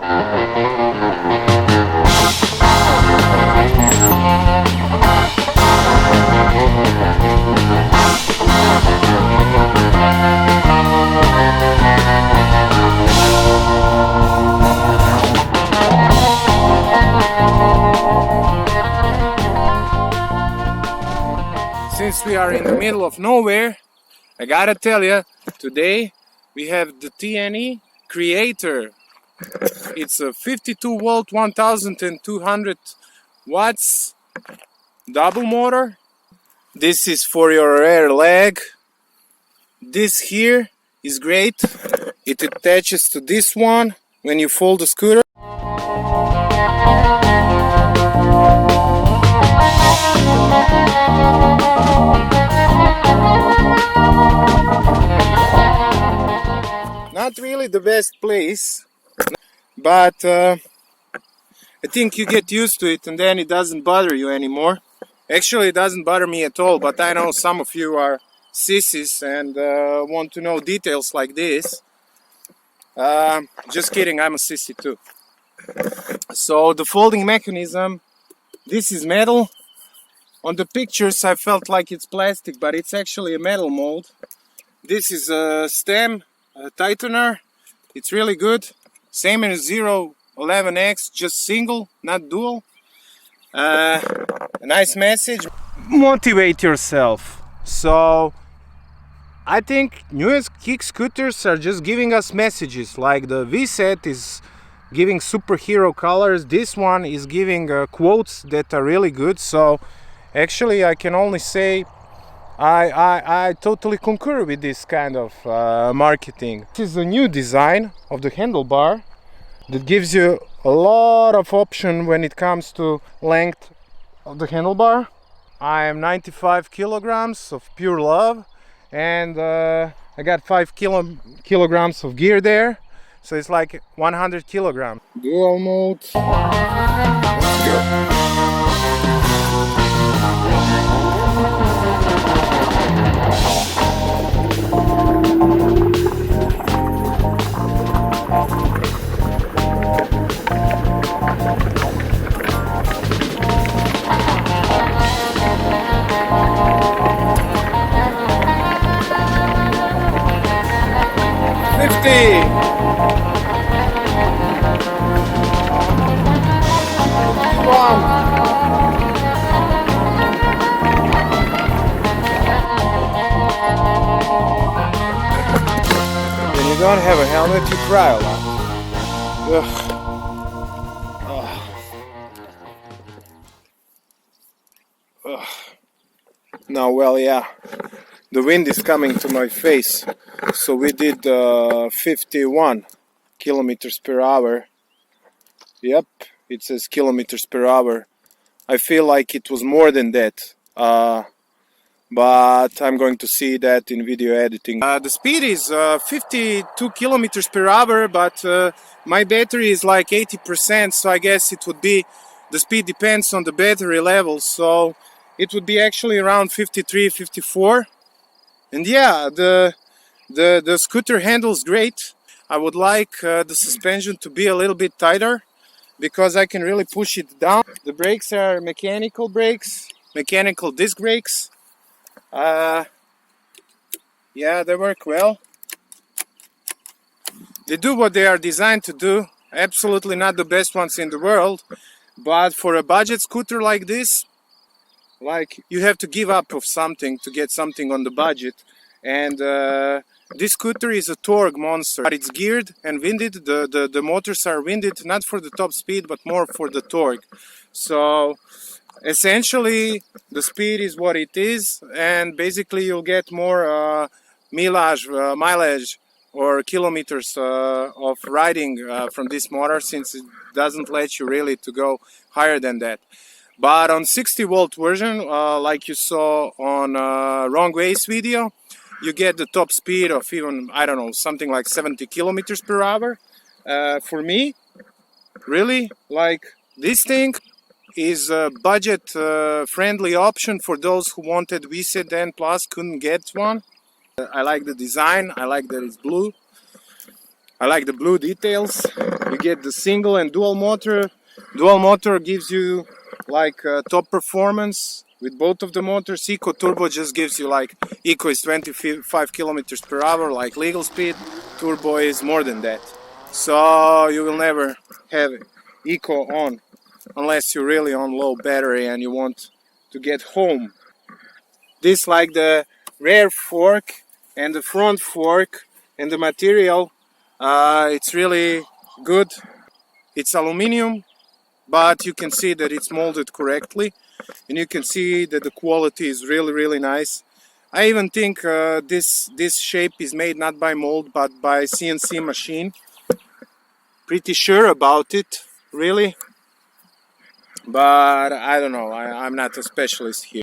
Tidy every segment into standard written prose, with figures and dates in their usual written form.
Since we are in the middle of nowhere, I gotta tell you, today we have the TNE Creator. It's a 52 volt 1200 watts double motor. This is for your rear leg. This here is great. It attaches to this one when you fold the scooter. Not really the best place, but I think you get used to it and then it doesn't bother you anymore. Actually, it doesn't bother me at all, but I know some of you are sissies and want to know details like this. Just kidding, I'm a sissy too. So the folding mechanism, this is metal. On the pictures I felt like it's plastic, but it's actually a metal mold. This is a stem tightener. It's really good. Same as 011X, just single, not dual. A nice message. Motivate yourself. So I think newest kick scooters are just giving us messages, like the VSETT is giving superhero colors. This one is giving quotes that are really good. So actually I can only say I totally concur with this kind of marketing. This is a new design of the handlebar that gives you a lot of option when it comes to length of the handlebar. I am 95 kilograms of pure love, and I got 5 kilograms of gear there, so it's like 100 kilograms. Dual mode. Let's go. 50. When you don't have a helmet, you cry a lot. Ugh. Ugh. Now, well, yeah, the wind is coming to my face. So we did 51 kilometers per hour. Yep, it says kilometers per hour. I feel like it was more than that. But I'm going to see that in video editing. The speed is 52 kilometers per hour, but my battery is like 80%, so I guess it would be, the speed depends on the battery level, so it would be actually around 53, 54. And yeah, the scooter handles great. I would like the suspension to be a little bit tighter, because I can really push it down. The brakes are mechanical brakes, mechanical disc brakes. Yeah, they work well. They do what they are designed to do. Absolutely not the best ones in the world, but for a budget scooter like this, like, you have to give up of something to get something on the budget. And this scooter is a torque monster, but it's geared and winded. The motors are winded not for the top speed, but more for the torque. So essentially the speed is what it is, and basically you'll get more mileage or kilometers of riding from this motor, since it doesn't let you really to go higher than that. But on 60 volt version, like you saw on Wrong Ways video, you get the top speed of even, I don't know, something like 70 kilometers per hour. For me, really, like, this thing is a budget friendly option for those who wanted VSETT N Plus, couldn't get one. I like the design, I like that it's blue. I like the blue details. You get the single and dual motor. Dual motor gives you like top performance with both of the motors. Eco Turbo just gives you like, Eco is 25 kilometers per hour, like legal speed. Turbo is more than that. So you will never have Eco on unless you're really on low battery and you want to get home. This like the rear fork and the front fork and the material, it's really good. It's aluminum, but you can see that it's molded correctly, and you can see that the quality is really nice. I even think this shape is made not by mold but by CNC machine. Pretty sure about it, really, but I don't know. I'm not a specialist here.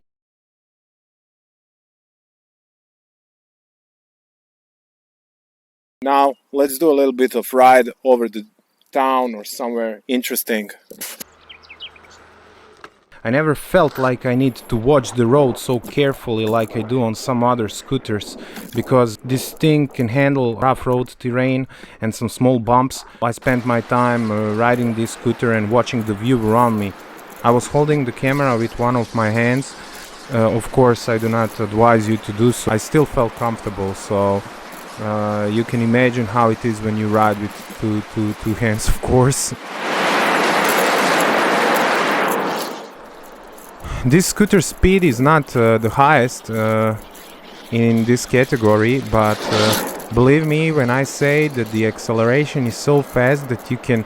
Now let's do a little bit of ride over the town or somewhere interesting. I never felt like I need to watch the road so carefully like I do on some other scooters, because this thing can handle rough road terrain and some small bumps. I spent my time riding this scooter and watching the view around me. I was holding the camera with one of my hands. Of course, I do not advise you to do so. I still felt comfortable, so you can imagine how it is when you ride with two hands, of course. This scooter speed is not the highest in this category, but believe me when I say that the acceleration is so fast that you can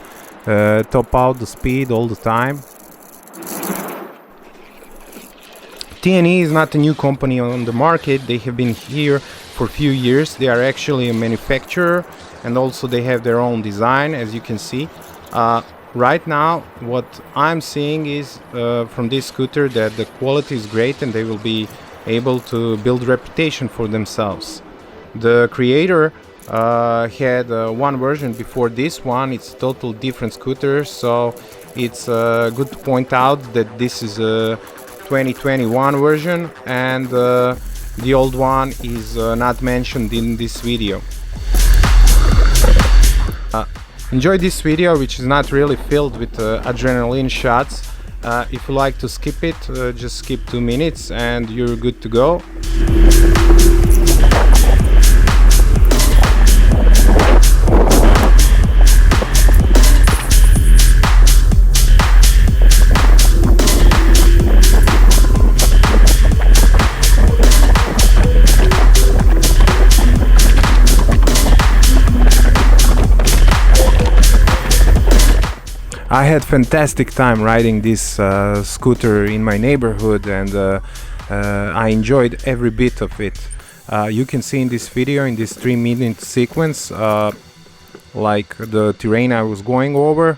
top out the speed all the time. TNE is not a new company on the market. They have been here for a few years. They are actually a manufacturer, and also they have their own design, as you can see. Right now what I'm seeing is from this scooter that the quality is great and they will be able to build reputation for themselves. The creator had one version before this one. It's a total different scooter, so it's good to point out that this is a 2021 version and the old one is not mentioned in this video. Enjoy this video, which is not really filled with adrenaline shots. If you like to skip it, just skip 2 minutes and you're good to go. I had fantastic time riding this scooter in my neighborhood, and I enjoyed every bit of it. You can see in this video, in this 3-minute sequence, like the terrain I was going over.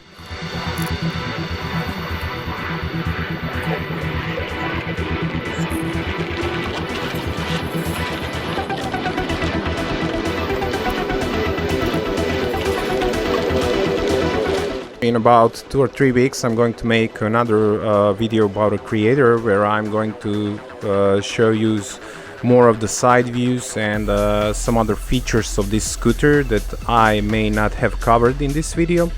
In about 2 or 3 weeks I'm going to make another video about a creator where I'm going to show you more of the side views and some other features of this scooter that I may not have covered in this video.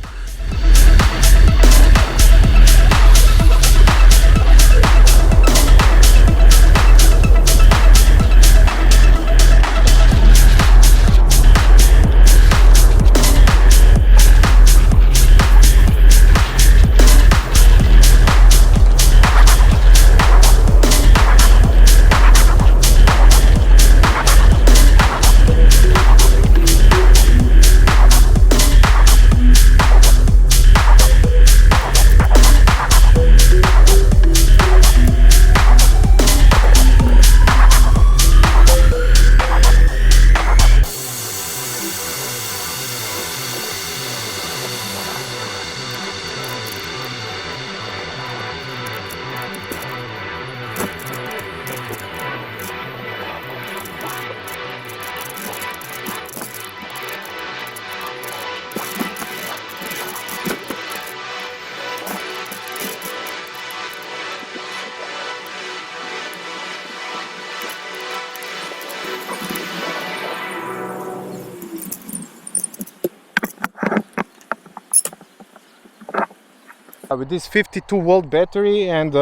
With this 52 volt battery and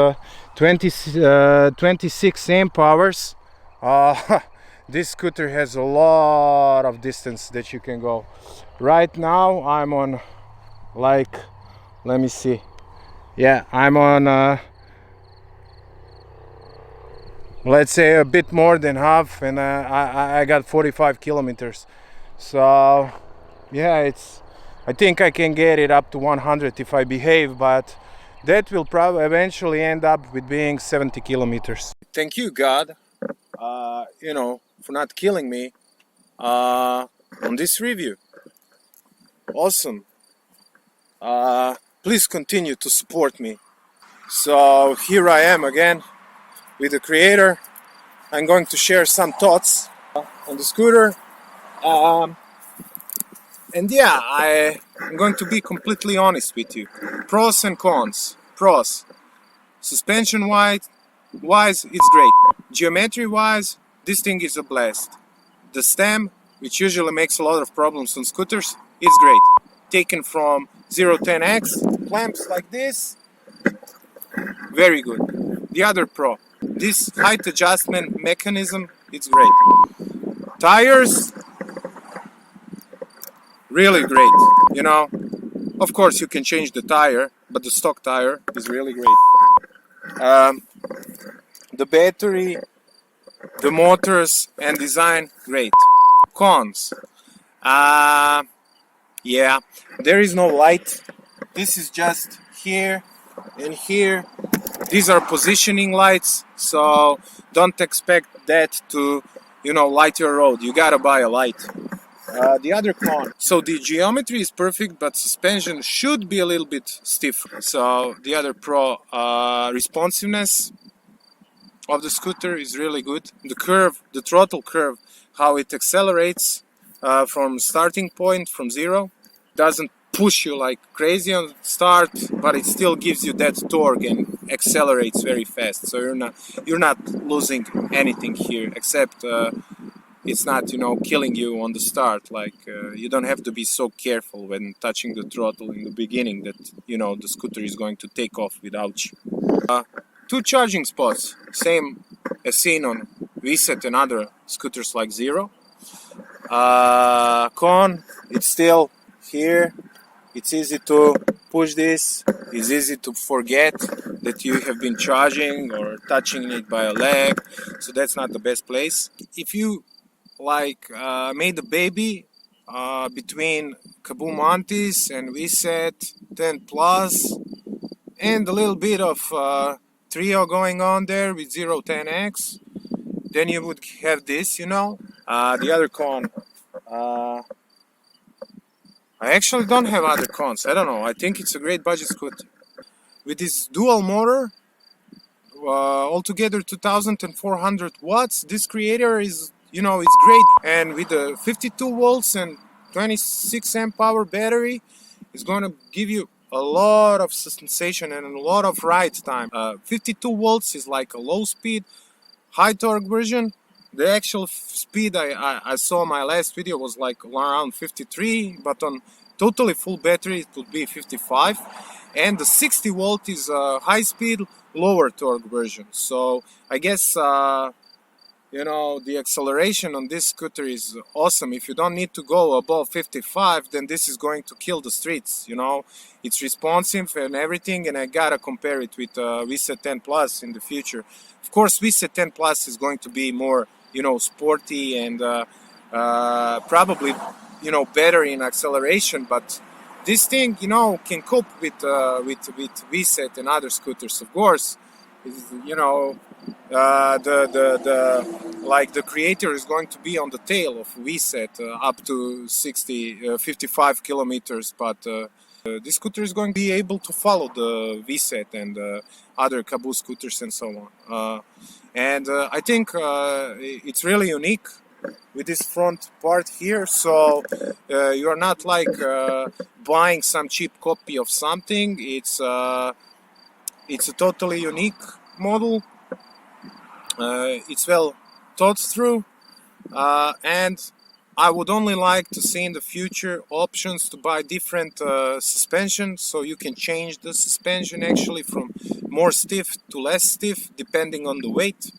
26 amp hours, this scooter has a lot of distance that you can go. Right now I'm on, like, let me see, yeah, I'm on let's say a bit more than half, and I got 45 kilometers. So yeah, I think I can get it up to 100 if I behave, but that will probably eventually end up with being 70 kilometers. Thank you, God, for not killing me on this review. Awesome. Please continue to support me. So here I am again with the creator. I'm going to share some thoughts on the scooter. And yeah, I'm going to be completely honest with you. Pros and cons. Pros. Suspension wise, it's great. Geometry wise, this thing is a blast. The stem, which usually makes a lot of problems on scooters, is great. Taken from 010X, clamps like this, very good. The other pro, this height adjustment mechanism, it's great. Tires, really great. Of course you can change the tire, but the stock tire is really great. The battery, the motors and design, great. Cons, yeah, there is no light. This is just here and here. These are positioning lights, so don't expect that to, light your road. You gotta buy a light. The other con, so the geometry is perfect, but suspension should be a little bit stiff. So the other pro, responsiveness of the scooter is really good. The curve, the throttle curve, how it accelerates from starting point, from zero, doesn't push you like crazy on start, but it still gives you that torque and accelerates very fast. So you're not losing anything here, except it's not killing you on the start. Like you don't have to be so careful when touching the throttle in the beginning that the scooter is going to take off without you. 2 charging spots, same as seen on VSETT and other scooters like Zero. Con, it's still here. It's easy to push this. It's easy to forget that you have been charging or touching it by a leg. So that's not the best place. If you made a baby between KUGOO Montes and VSETT 10 Plus and a little bit of trio going on there with 010X, then you would have this, the other con, I actually don't have other cons. I don't know. I think it's a great budget scooter. With this dual motor, altogether 2400 watts, this creator is, it's great. And with the 52 volts and 26 amp hour battery, it's going to give you a lot of sensation and a lot of ride time. 52 volts is like a low speed, high torque version. The actual speed I saw in my last video was like around 53, but on totally full battery it would be 55. And the 60 volt is a high speed, lower torque version. So I guess the acceleration on this scooter is awesome. If you don't need to go above 55, then this is going to kill the streets. It's responsive and everything, and I gotta compare it with VSETT 10 Plus in the future. Of course, VSETT 10 Plus is going to be more sporty and probably better in acceleration, but this thing can cope with VSETT and other scooters. Of course, the creator is going to be on the tail of VSETT up to 55 kilometers, but this scooter is going to be able to follow the VSETT and other KUGOO scooters and so on. And I think it's really unique with this front part here. So you are not buying some cheap copy of something. It's a totally unique model. It's well thought through, and I would only like to see in the future options to buy different suspension, so you can change the suspension actually from more stiff to less stiff depending on the weight.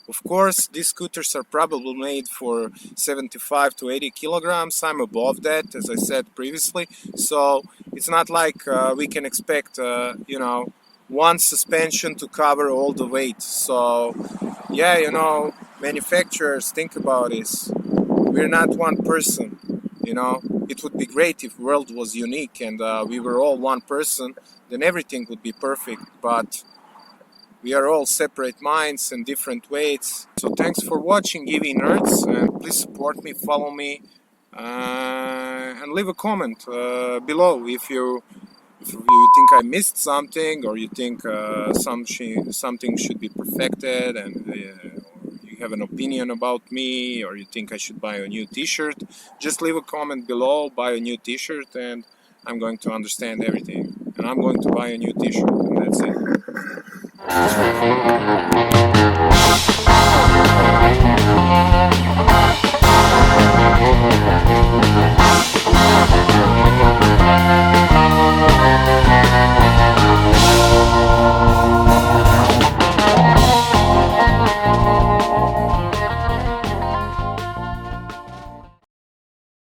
Of course, these scooters are probably made for 75 to 80 kilograms. I'm above that, as I said previously, so it's not like we can expect, one suspension to cover all the weight. So yeah, manufacturers, think about this. We're not one person, it would be great if world was unique and we were all one person, then everything would be perfect, but we are all separate minds and different weights. So thanks for watching EvNerds, and please support me, follow me, and leave a comment below if you think I missed something, or you think something should be perfected, and you have an opinion about me, or you think I should buy a new t-shirt. Just leave a comment below, buy a new t-shirt, and I'm going to understand everything. And I'm going to buy a new t-shirt, and that's it.